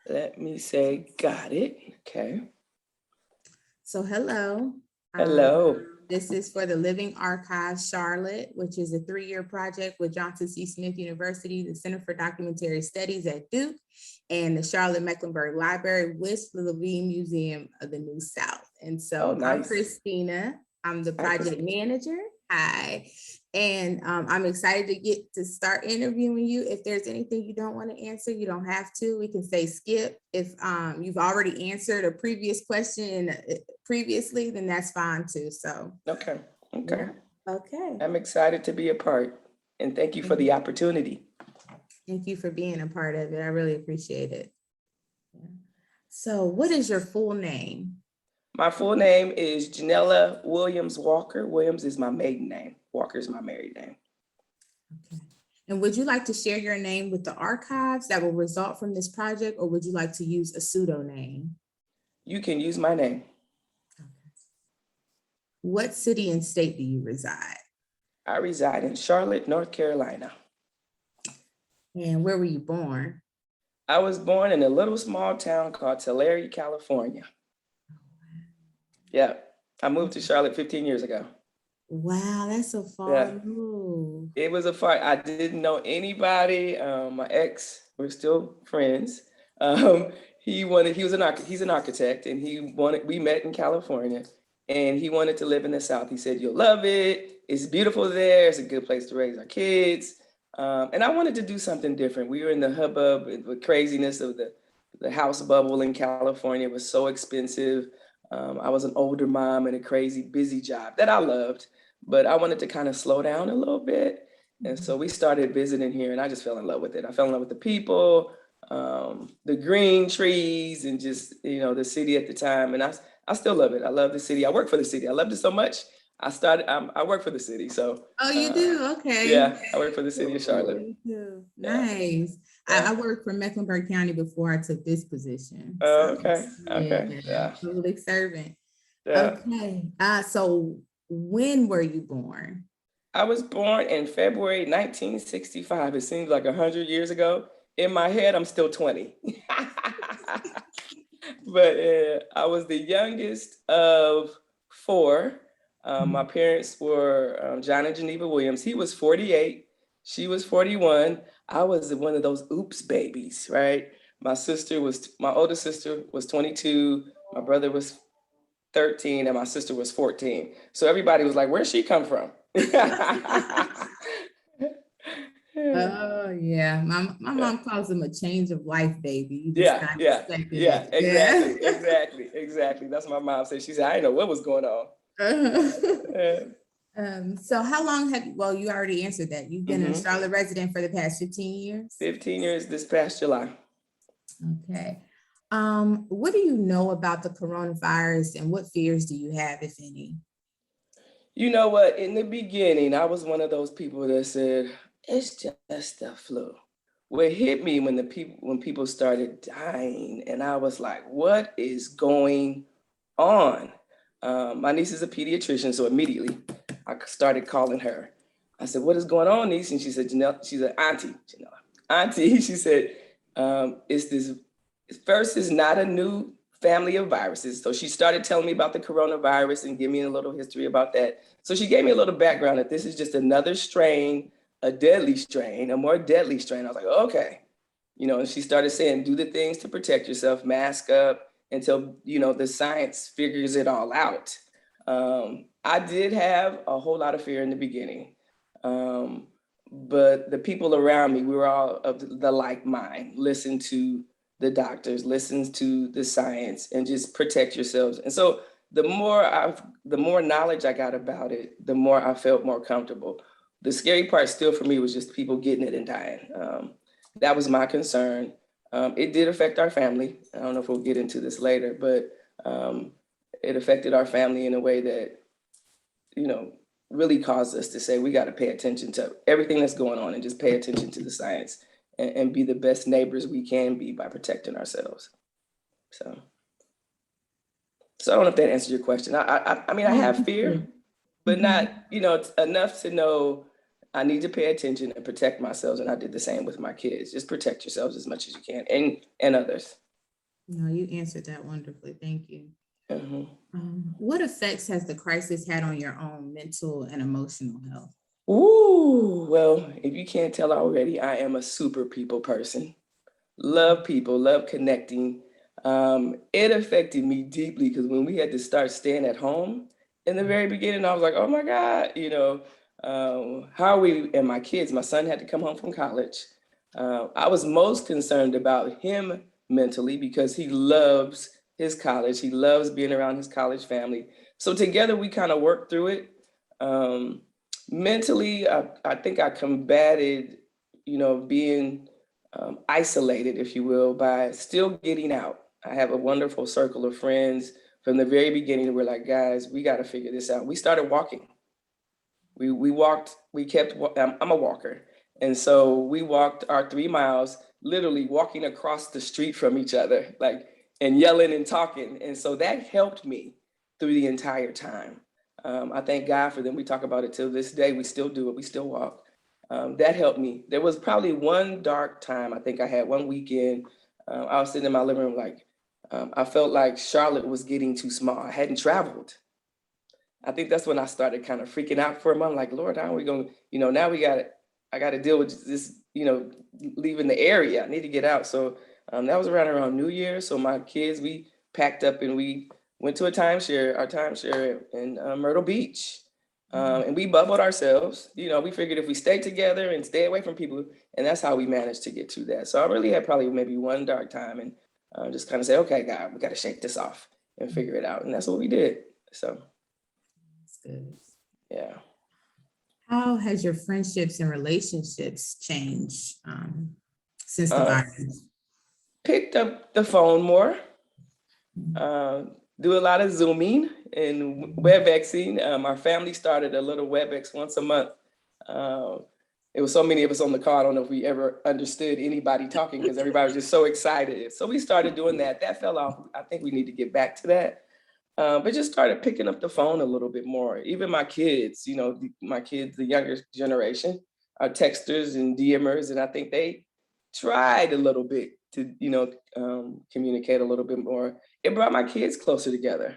Let me say, got it. Okay. So hello. Um, Hello. this is for the Living Archives Charlotte, which is a 3-year project with Johnson C. Smith University, the Center for Documentary Studies at Duke, and the Charlotte Mecklenburg Library with the Levine Museum of the New South. And Oh, so I'm nice. Christina. I'm the Hi, project Christine. manager. Hi. And I'm excited to get to start interviewing you. If there's anything you don't want to answer, you don't have to. We can say skip. If you've already answered a previous question previously, then that's fine too. So, Okay. Okay. yeah. Okay. I'm excited to be a part, and thank you for Thank the opportunity. thank you for being a part of it. I really appreciate it. Yeah. So, what is your full name? My full name is Janella Williams Walker. Williams is my maiden name. Walker is my married name. Okay. And would you like to share your name with the archives that will result from this project, or would you like to use a pseudonym? You can use my name. Okay. What city and state do you reside? I reside in Charlotte, North Carolina. And where were you born? I was born in a little small town called Tulare, California. Yeah. I moved to Charlotte 15 years ago. Wow, that's a Yeah. far move. It was a fight. I didn't know anybody. My ex, we're still friends. He's an architect, and we met in California, and he wanted to live in the South. He said, "You'll love it. It's beautiful there. It's a good place to raise our kids." And I wanted to do something different. We were in the hubbub and the craziness of the house bubble in California. It was so expensive. I was an older mom and a crazy busy job that I loved, but I wanted to kind of slow down a little bit. And so we started visiting here, and I just fell in love with it. I fell in love with the people, the green trees, and just the city at the time. And I still love it. I love the city. I work for the city. I loved it so much. I work for the city. So Oh, you do? Okay. yeah, I work for the city of Charlotte. You do. Yeah, Nice. yeah. I worked for Mecklenburg County before I took this position. Oh, So okay, okay, yeah, yeah, public servant. yeah. Okay. So when were you born? I was born in February 1965. It seems like 100 years ago. In my head, I'm still 20. But I was the youngest of four. My parents were John and Geneva Williams. He was 48. She was 41. I was one of those oops babies, right? My older sister was 22. My brother was 13 and my sister was 14. So everybody was like, where'd she come from? Oh yeah. My Yeah, mom calls him a change of life baby. You just yeah, kind of yeah, expected yeah, it. exactly, Yeah. exactly. That's what my mom said. She said, I didn't know what was going on. Yeah. So how long well, you already answered that. You've been a Hmm. Charlotte resident for the past 15 years? 15 years this past July. Okay. What do you know about the coronavirus and what fears do you have, if any? You know what? In the beginning, I was one of those people that said, it's just the flu. What hit me when people started dying, and I was like, what is going on? My niece is a pediatrician, so immediately I started calling her. I said, what is going on, niece? And she said, Janelle, she said, Auntie, Janelle, Auntie, she said, it's this, first is not a new family of viruses. So she started telling me about the coronavirus and give me a little history about that. So she gave me a little background that this is just another strain, a deadly strain, a more deadly strain. I was like, okay. And she started saying, do the things to protect yourself, mask up until, the science figures it all out. I did have a whole lot of fear in the beginning. Um, but the people around me, we were all of the like mind. Listen to the doctors, listen to the science, and just protect yourselves. And so the more knowledge I got about it, the more I felt more comfortable. The scary part still for me was just people getting it and dying. That was my concern. It did affect our family. I don't know if we'll get into this later, but it affected our family in a way that, you know, really caused us to say we got to pay attention to everything that's going on and just pay attention to the science and be the best neighbors we can be by protecting ourselves. So, so I don't know if that answers your question. I mean, I have fear, but not, enough to know I need to pay attention and protect myself. And I did the same with my kids. Just protect yourselves as much as you can and others. No, you answered that wonderfully. Thank you. Mhm. What effects has the crisis had on your own mental and emotional health? Ooh, well, if you can't tell already, I am a super people person. Love people, love connecting. It affected me deeply because when we had to start staying at home in the very beginning, I was like, oh my God, how are we and my kids? My son had to come home from college. I was most concerned about him mentally because he loves his college. He loves being around his college family. So together we kind of worked through it. Um, Mentally, I think I combated, being isolated, if you will, by still getting out. I have a wonderful circle of friends. From the very beginning, we're like, guys, we got to figure this out. We started walking. We walked. We kept. I'm a walker, and so we walked our 3 miles, literally walking across the street from each other, like and yelling and talking. And so that helped me through the entire time. I thank God for them. We talk about it till this day. We still do it. We still walk. That helped me. There was probably one dark time. I think I had one weekend. I was sitting in my living room, like I felt like Charlotte was getting too small. I hadn't traveled. I think that's when I started kind of freaking out for a month. Like, Lord, how are we going? Now we got it. I got to deal with this. Leaving the area. I need to get out. So that was around New Year. So my kids, we packed up and we went to our timeshare in Myrtle Beach. And we bubbled ourselves. We figured if we stay together and stay away from people, and that's how we managed to get to that. So I really had probably maybe one dark time and just kind of say, okay, God, we got to shake this off and figure it out. And that's what we did. So, That's good. yeah. How has your friendships and relationships changed since the Uh, virus? Picked up the phone more, uh, do a lot of Zooming and WebExing. Our family started a little WebEx once a month. Uh, it was so many of us on the call. I don't know if we ever understood anybody talking because everybody was just so excited. So we started doing that. That fell off. I think we need to get back to that. But just started picking up the phone a little bit more. Even my kids, my kids, the younger generation, are texters and DMers, and I think they tried a little bit to, communicate a little bit more. It brought my kids closer together.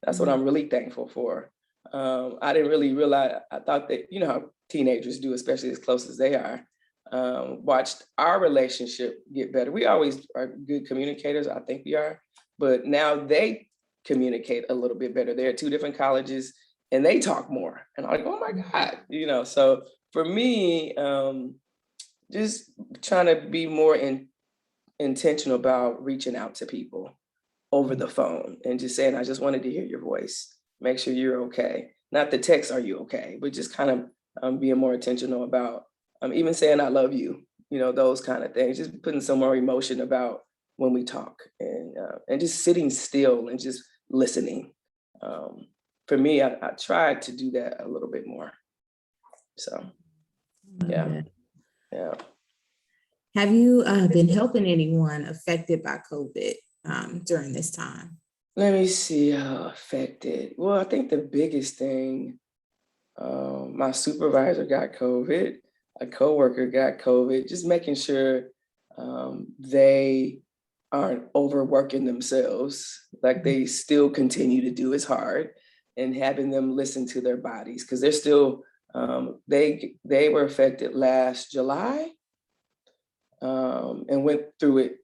That's what I'm really thankful for. I didn't really realize. I thought that how teenagers do, especially as close as they are. Watched our relationship get better. We always are good communicators. I think we are, but now they communicate a little bit better. They're at two different colleges and they talk more. And I'm like, oh my God, So for me, just trying to be more intentional about reaching out to people over the phone and just saying, I just wanted to hear your voice. Make sure you're okay. Not the text, are you okay? But just kind of being more intentional about even saying I love you, those kind of things. Just putting some more emotion about when we talk and just sitting still and just listening. Um, for me, I tried to do that a little bit more. So Love yeah, that. yeah. Have you been helping anyone affected by COVID during this time? Let me see how affected. Well, I think the biggest thing, my supervisor got COVID, a coworker got COVID, just making sure they aren't overworking themselves, like they still continue to do as hard, and having them listen to their bodies because they're still they were affected last July and went through it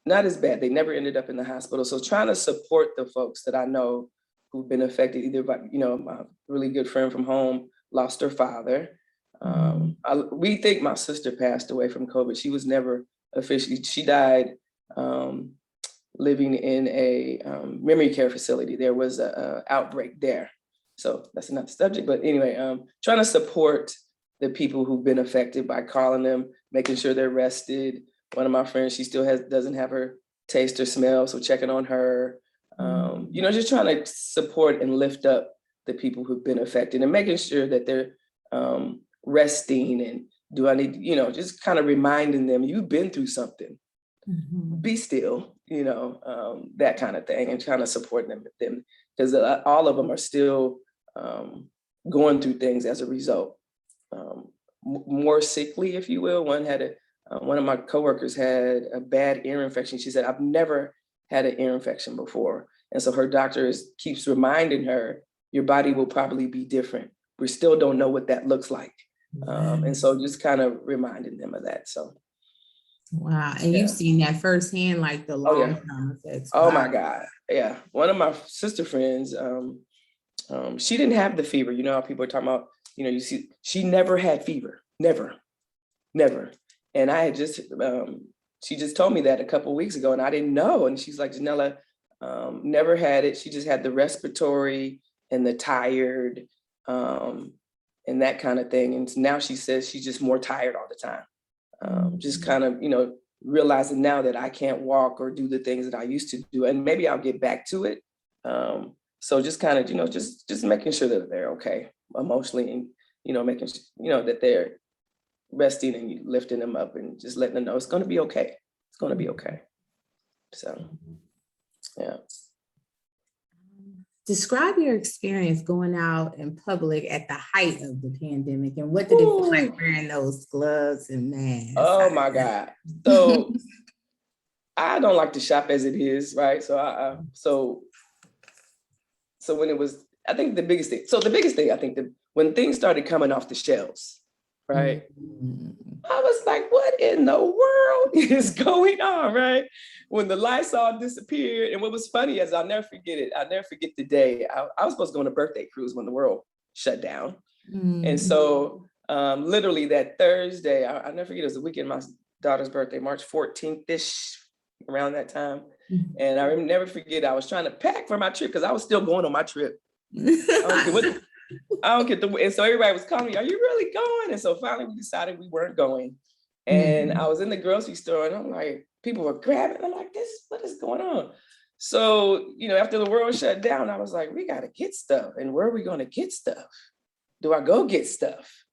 not as bad. They never ended up in the hospital. So trying to support the folks that I know who've been affected either by, my really good friend from home lost her father. We think my sister passed away from COVID. She was never officially, she died living in a memory care facility. There was a outbreak there. So that's another subject. But anyway, trying to support the people who've been affected by calling them, making sure they're rested. One of my friends, she still doesn't have her taste or smell, so checking on her. Just trying to support and lift up the people who've been affected and making sure that they're resting and do I need, just kind of reminding them you've been through something. Be still, that kind of thing, and trying to support them because all of them are still going through things as a result. More sickly, if you will. One of my coworkers had a bad ear infection. She said, I've never had an ear infection before. And so her doctor keeps reminding her, your body will probably be different. We still don't know what that looks like. And so just kind of reminding them of that. So. Wow. And you've seen that firsthand, like the long-term effects. Oh my God. Yeah. One of my sister friends, she didn't have the fever. You know how people are talking about, you see, she never had fever. Never. And I had she just told me that a couple of weeks ago and I didn't know. And she's like, Janella, never had it. She just had the respiratory and the tired and that kind of thing. And now she says she's just more tired all the time. Just kind of, realizing now that I can't walk or do the things that I used to do. And maybe I'll get back to it. So just kind of, just making sure that they're okay emotionally and, making sure, that they're resting and lifting them up and just letting them know it's going to be okay. It's going to be okay. So, yeah. Describe your experience going out in public at the height of the pandemic, and what did it feel like wearing those gloves and masks? Oh my God. So I don't like to shop as it is, right? So when it was, I think the biggest thing, I think that when things started coming off the shelves, right? I was like, what in the world is going on, right? When the Lysol disappeared, and what was funny is I'll never forget it. I'll never forget the day. I was supposed to go on a birthday cruise when the world shut down. And so literally that Thursday, I'll never forget, it was the weekend of my daughter's birthday, March 14th-ish, around that time. And I never forget, I was trying to pack for my trip because I was still going on my trip. I don't get and so everybody was calling me, are you really going? And so finally we decided we weren't going. And I was in the grocery store and I'm like, people were grabbing. I'm like, what is going on? So, after the world shut down, I was like, we got to get stuff. And where are we going to get stuff? Do I go get stuff?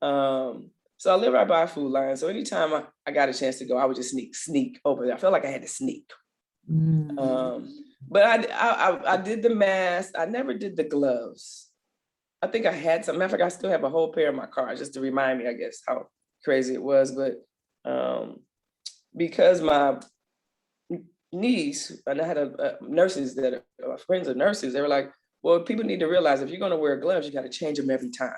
So I live right by a food line. So anytime I got a chance to go, I would just sneak over there. I felt like I had to sneak. But I did the mask. I never did the gloves. I think I had some. Matter of fact, I still have a whole pair in my car just to remind me, I guess, how crazy it was. But because my niece, and I had nurses that are friends of nurses, they were like, well, people need to realize if you're going to wear gloves, you got to change them every time.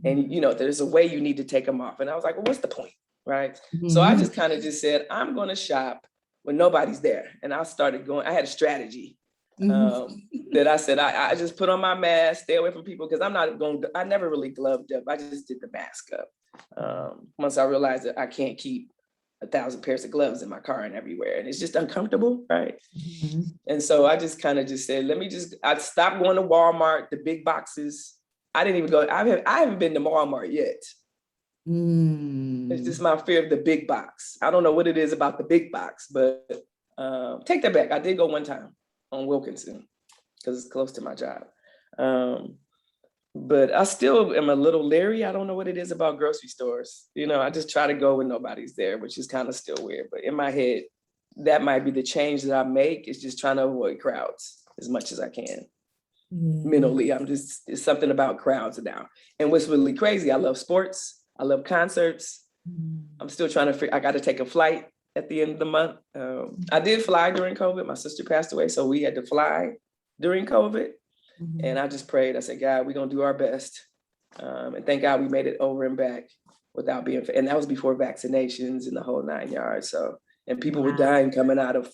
And, there's a way you need to take them off. And I was like, well, what's the point? Right. So I just kind of just said, I'm going to shop when nobody's there. And I started going, I had a strategy that I said, I just put on my mask, stay away from people, because I never really gloved up. I just did the mask up. Once I realized that I can't keep 1,000 pairs of gloves in my car and everywhere, and it's just uncomfortable, right? And so I just kind of just said, I stopped going to Walmart, the big boxes. I didn't even go, I haven't been to Walmart yet. It's just my fear of the big box. I don't know what it is about the big box, but take that back. I did go one time on Wilkinson because it's close to my job. But I still am a little leery. I don't know what it is about grocery stores. I just try to go when nobody's there, which is kind of still weird. But in my head, that might be the change that I make, is just trying to avoid crowds as much as I can. Mentally, it's something about crowds now. And what's really crazy, I love sports. I love concerts. I'm still trying to I got to take a flight at the end of the month. I did fly during COVID. My sister passed away, so we had to fly during COVID. And I just prayed. I said, God, we're going to do our best. And thank God we made it over and back without being, and that was before vaccinations and the whole 9 yards. So, and people were dying coming out of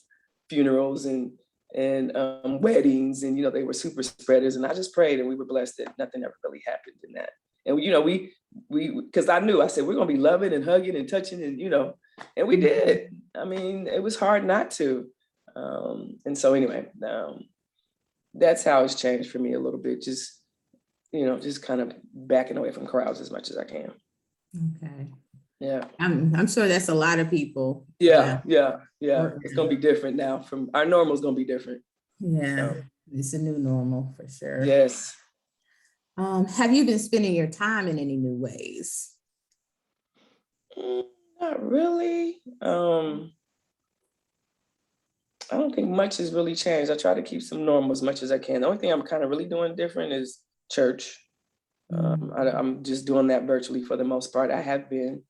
funerals and weddings, and, they were super spreaders. And I just prayed, and we were blessed that nothing ever really happened in that. And, we because I said, we're going to be loving and hugging and touching and, and we did. I mean, it was hard not to. And so anyway, that's how it's changed for me a little bit. Just, just kind of backing away from crowds as much as I can. Okay. Yeah. I'm sure that's a lot of people. Yeah. It's going to be different now. From our normal is going to be different. Yeah. So, it's a new normal for sure. Yes. Have you been spending your time in any new ways? Not really. I don't think much has really changed. I try to keep some normal as much as I can. The only thing I'm kind of really doing different is church. I'm just doing that virtually for the most part. I have been.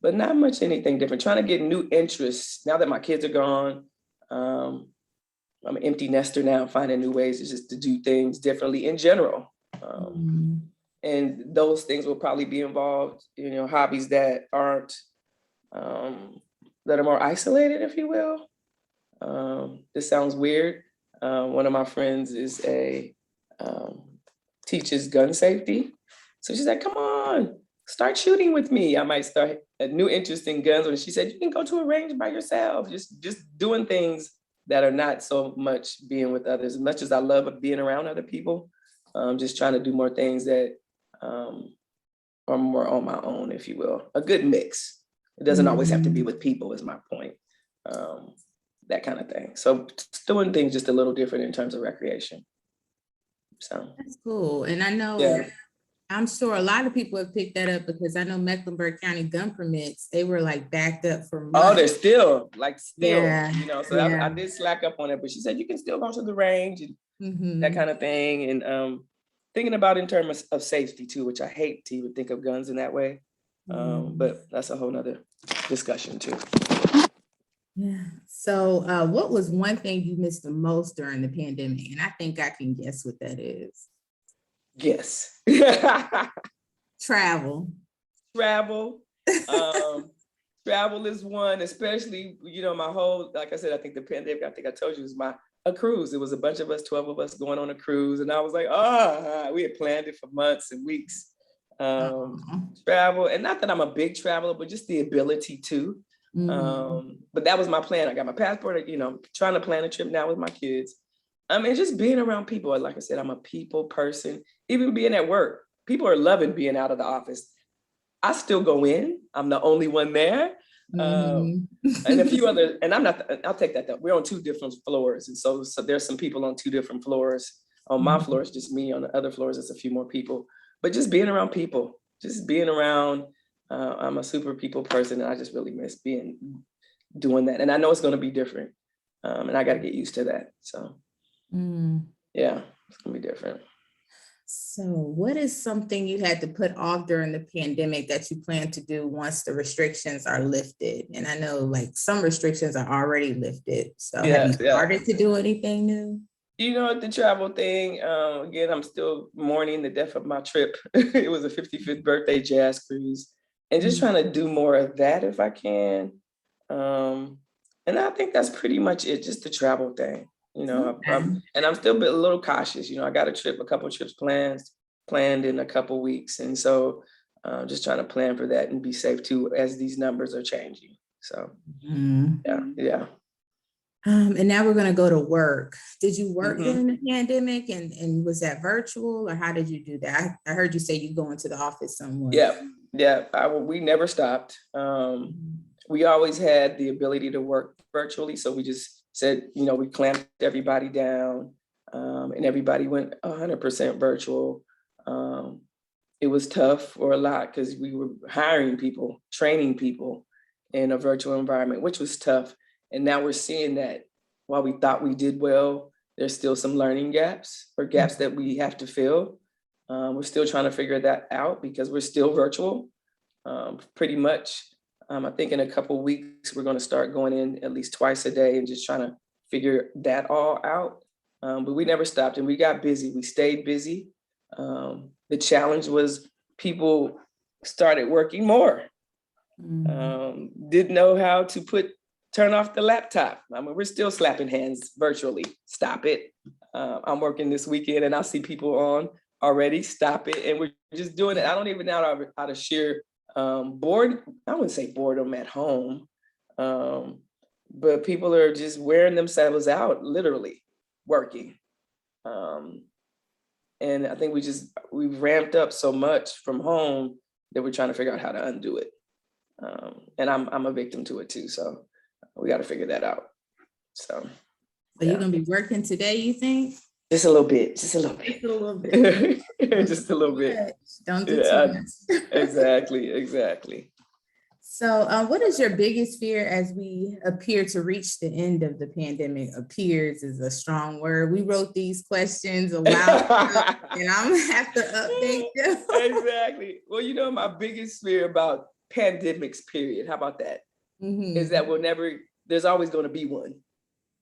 but not much anything different. Trying to get new interests now that my kids are gone. I'm an empty nester now, finding new ways to do things differently in general. And those things will probably be involved, hobbies that aren't, that are more isolated, if you will. This sounds weird. One of my friends teaches gun safety. So she's like, come on, start shooting with me. I might start a new interest in guns. And she said, you can go to a range by yourself, just doing things that are not so much being with others. As much as I love being around other people, just trying to do more things that are more on my own, if you will. A good mix. It doesn't always have to be with people, is my point. That kind of thing. So doing things just a little different in terms of recreation. So that's cool. And I know, yeah. I'm sure a lot of people have picked that up because I know Mecklenburg County gun permits, they were like backed up for months. Oh, they're still, Yeah. So I did slack up on it, but she said you can still go to the range and that kind of thing. And thinking about in terms of safety too, which I hate to even think of guns in that way. But that's a whole nother discussion too. Yeah. So what was one thing you missed the most during the pandemic? And I think I can guess what that is. Yes. Travel. Travel is one, especially, my whole, like I said, I think the pandemic, I think I told you, was a cruise. It was a bunch of us, 12 of us going on a cruise. And I was like, we had planned it for months and weeks. Travel, and not that I'm a big traveler, but just the ability to. But that was my plan. I got my passport, trying to plan a trip now with my kids. Just being around people. Like I said, I'm a people person. Even being at work, people are loving being out of the office. I still go in. I'm the only one there. And a few other, and I'll take that though. We're on 2 different floors. And so there's some people on 2 different floors. On my floor, it's just me. On the other floors, it's a few more people. But just being around people, just being around, I'm a super people person, and I just really miss doing that. And I know it's going to be different. And I got to get used to that. So yeah, it's going to be different. So what is something you had to put off during the pandemic that you plan to do once the restrictions are lifted? And I know like some restrictions are already lifted. So have you started to do anything new? The travel thing, again, I'm still mourning the death of my trip. It was a 55th birthday jazz cruise, and just trying to do more of that if I can. And I think that's pretty much it, just the travel thing. I'm still a little cautious. I got a couple of trips planned in a couple of weeks. And so just trying to plan for that and be safe too, as these numbers are changing. So yeah. And now we're going to go to work. Did you work during the pandemic, and was that virtual, or how did you do that? I heard you say you go into the office somewhere. Yeah. We never stopped. We always had the ability to work virtually. So we just said, we clamped everybody down, and everybody went 100% virtual. It was tough for a lot because we were hiring people, training people in a virtual environment, which was tough. And now we're seeing that while we thought we did well, there's still some learning gaps that we have to fill. We're still trying to figure that out because we're still virtual, pretty much. I think in a couple of weeks, we're going to start going in at least twice a day and just trying to figure that all out. But we never stopped, and we got busy. We stayed busy. The challenge was people started working more. Didn't know how to turn off the laptop. We're still slapping hands virtually. Stop it. I'm working this weekend and I see people on already. Stop it. And we're just doing it. I don't even know how to share bored. I wouldn't say boredom at home, but people are just wearing themselves out, literally working. And I think we've ramped up so much from home that we're trying to figure out how to undo it. And I'm a victim to it too. So we got to figure that out. So you're going to be working today, you think? Just a little bit. Just a little bit. Just a little bit. Don't do too much. Exactly. So what is your biggest fear as we appear to reach the end of the pandemic? Appears is a strong word. We wrote these questions a while ago, and I'm gonna have to update them. Exactly. Well, my biggest fear about pandemics, period. How about that? Mm-hmm. Is that there's always going to be one,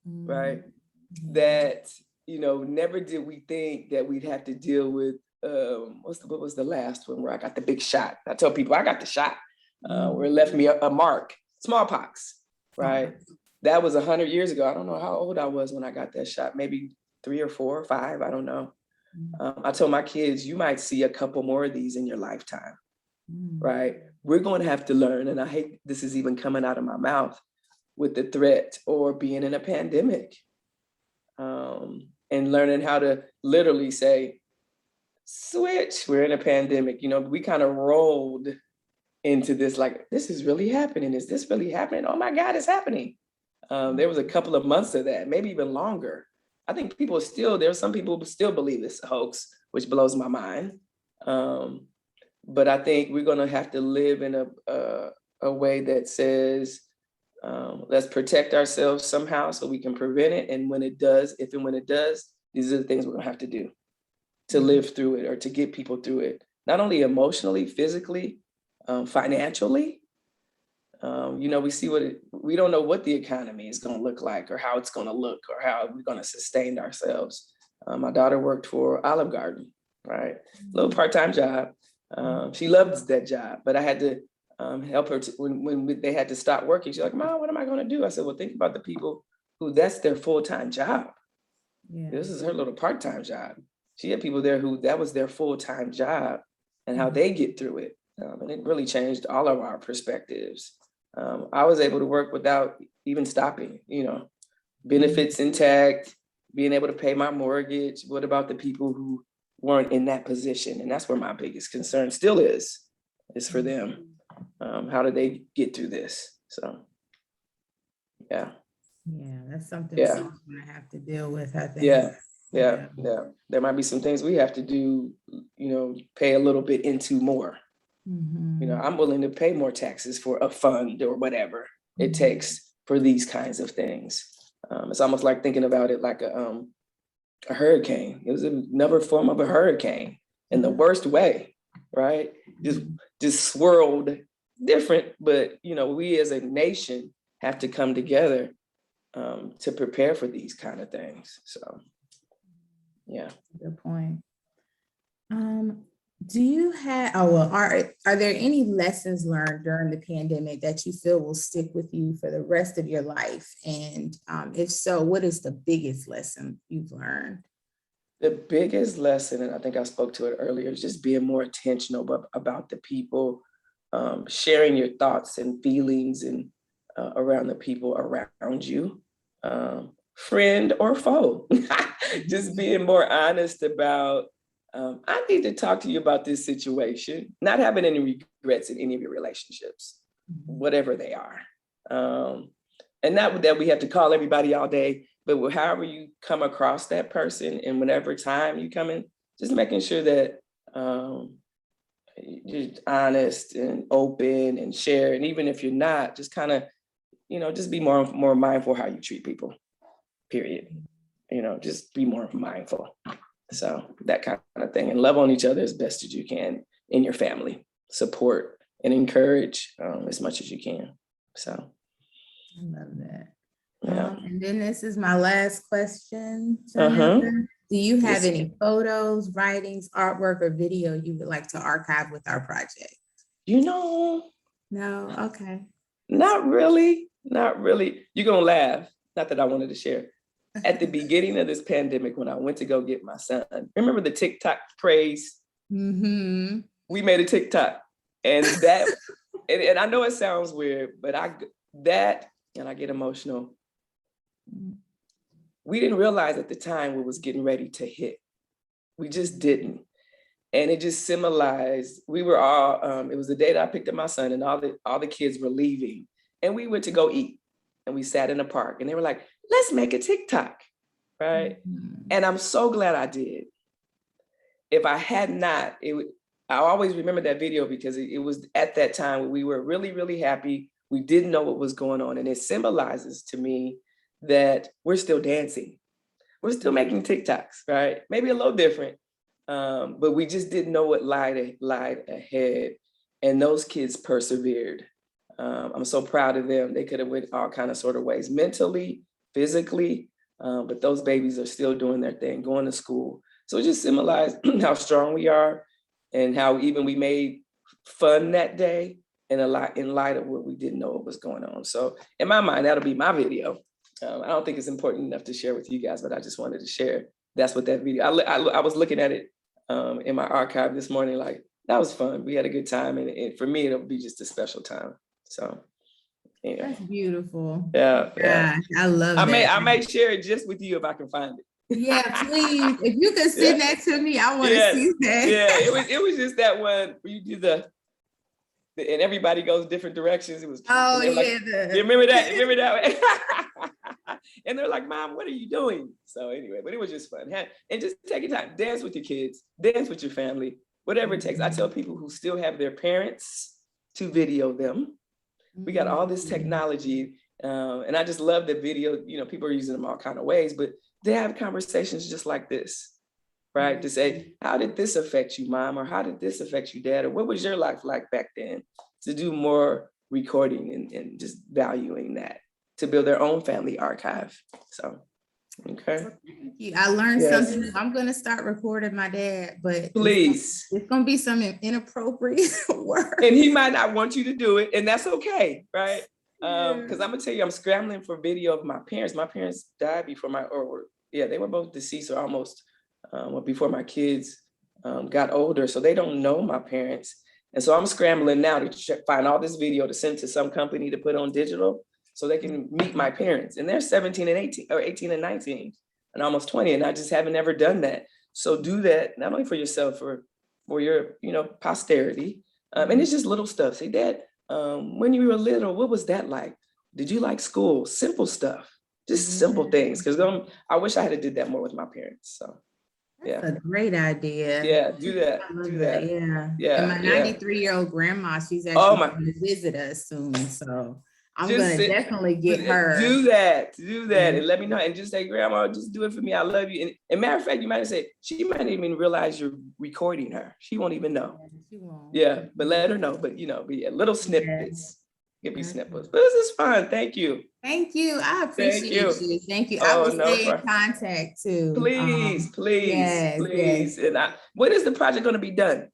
right? That, never did we think that we'd have to deal with, what was the last one where I got the big shot? I tell people I got the shot, where it left me a mark, smallpox, right? That was 100 years ago. I don't know how old I was when I got that shot, maybe 3 or 4 or 5, I don't know. I told my kids, you might see a couple more of these in your lifetime, right? We're going to have to learn, and I hate this is even coming out of my mouth, with the threat or being in a pandemic, and learning how to literally say, switch, we're in a pandemic. We kind of rolled into this, like, this is really happening. Is this really happening? Oh my God, it's happening. There was a couple of months of that, maybe even longer. I think there's some people who still believe it's a hoax, which blows my mind. But I think we're going to have to live in a way that says, let's protect ourselves somehow so we can prevent it. And when it does, if and when it does, these are the things we're going to have to do to live through it, or to get people through it, not only emotionally, physically, financially. We don't know what the economy is going to look like, or how it's going to look, or how we're going to sustain ourselves. My daughter worked for Olive Garden, right? Little part-time job. She loved that job, but I had to help her when they had to stop working. She's like, Mom, what am I going to do? I said, well, think about the people who that's their full-time job. Yeah. This is her little part-time job. She had people there who that was their full-time job, and how they get through it. And it really changed all of our perspectives. I was able to work without even stopping, benefits intact, being able to pay my mortgage. What about the people who weren't in that position? And that's where my biggest concern still is for them. How do they get through this? So, yeah. Yeah, that's something we're going to have to deal with, I think. Yeah. There might be some things we have to do, pay a little bit into more. I'm willing to pay more taxes for a fund or whatever it takes for these kinds of things. It's almost like thinking about it like a hurricane. It was another form of a hurricane in the worst way, right? Just swirled different, but we as a nation have to come together to prepare for these kind of things. So, yeah. Good point. Do you have, are there any lessons learned during the pandemic that you feel will stick with you for the rest of your life? And if so, what is the biggest lesson you've learned? The biggest lesson, and I think I spoke to it earlier, is just being more intentional about the people, sharing your thoughts and feelings and around the people around you, friend or foe. Just being more honest about, I need to talk to you about this situation, not having any regrets in any of your relationships, whatever they are. And not that we have to call everybody all day, but however you come across that person and whenever time you come in, just making sure that you're honest and open and share. And even if you're not, just kind of, just be more mindful how you treat people, period. Just be more mindful. So that kind of thing, and love on each other as best as you can in your family, support and encourage as much as you can. So I love that. Yeah. And then this is my last question. Do you have any photos, writings, artwork, or video you would like to archive with our project? No. Okay. Not really. You're going to laugh. Not that I wanted to share. At the beginning of this pandemic, when I went to go get my son, remember the TikTok craze? We made a TikTok, and that, and I know it sounds weird, but I get emotional. We didn't realize at the time what was getting ready to hit. We just didn't. And it just symbolized, we were all, it was the day that I picked up my son, and all the kids were leaving, and we went to go eat, and we sat in the park, and they were like, let's make a TikTok, right? And I'm so glad I did. If I had not, I always remember that video because it was at that time when we were really, really happy. We didn't know what was going on. And it symbolizes to me that we're still dancing. We're still making TikToks, right? Maybe a little different, but we just didn't know what lied ahead. and those kids persevered. I'm so proud of them. They could have went all kind of sort of ways, mentally, physically, but those babies are still doing their thing, going to school. So it just symbolized how strong we are and how even we made fun that day and a lot in light of what we didn't know what was going on. So in my mind, that'll be my video. I don't think it's important enough to share with you guys, but I just wanted to share. That's what that video, I was looking at it in my archive this morning, like, that was fun. We had a good time. And for me, it'll be just a special time. So, yeah. That's beautiful. Yeah. Gosh, I love that. I may share it just with you if I can find it. Yeah, please. If you could send that to me, I want to see that. Yeah, it was just that one where you do the and everybody goes different directions. It was you remember that? Remember that? And they're like, Mom, what are you doing? So anyway, but it was just fun. And just take your time, dance with your kids, dance with your family, whatever it takes. I tell people who still have their parents to video them. We got all this technology, and I just love the video. You know, people are using them all kind of ways, but they have conversations just like this, right? To say, how did this affect you, Mom? Or how did this affect you, Dad? Or what was your life like back then? To do more recording and just valuing that, to build their own family archive. So, okay. Thank you. I learned something new. I'm going to start recording my dad, but please, it's going to be some inappropriate work. And he might not want you to do it, and that's okay, right? Because I'm gonna tell you, I'm scrambling for video of my parents. My parents died before they were both deceased or almost before my kids got older, so they don't know my parents. And so I'm scrambling now to find all this video to send to some company to put on digital so they can meet my parents. And they're 17 and 18, or 18 and 19, and almost 20, and I just haven't ever done that. So do that, not only for yourself, for your, posterity. And it's just little stuff. Say, Dad, when you were little, what was that like? Did you like school? Simple stuff, just simple things. Because I wish I had did that more with my parents. So, yeah. That's a great idea. Yeah, do that. Yeah. And my 93-year-old grandma, she's actually going to visit us soon. So I'm going to definitely get her. Do that. And let me know. And just say, Grandma, just do it for me. I love you. And matter of fact, you might have said, she might not even realize you're recording her. She won't even know. Yeah, she won't. Yeah, but let her know. But, little snippets. Give me snippets. But this is fun. Thank you. Thank you. I appreciate you. Thank you. I will stay in contact too. Please. Yes. And when is the project going to be done?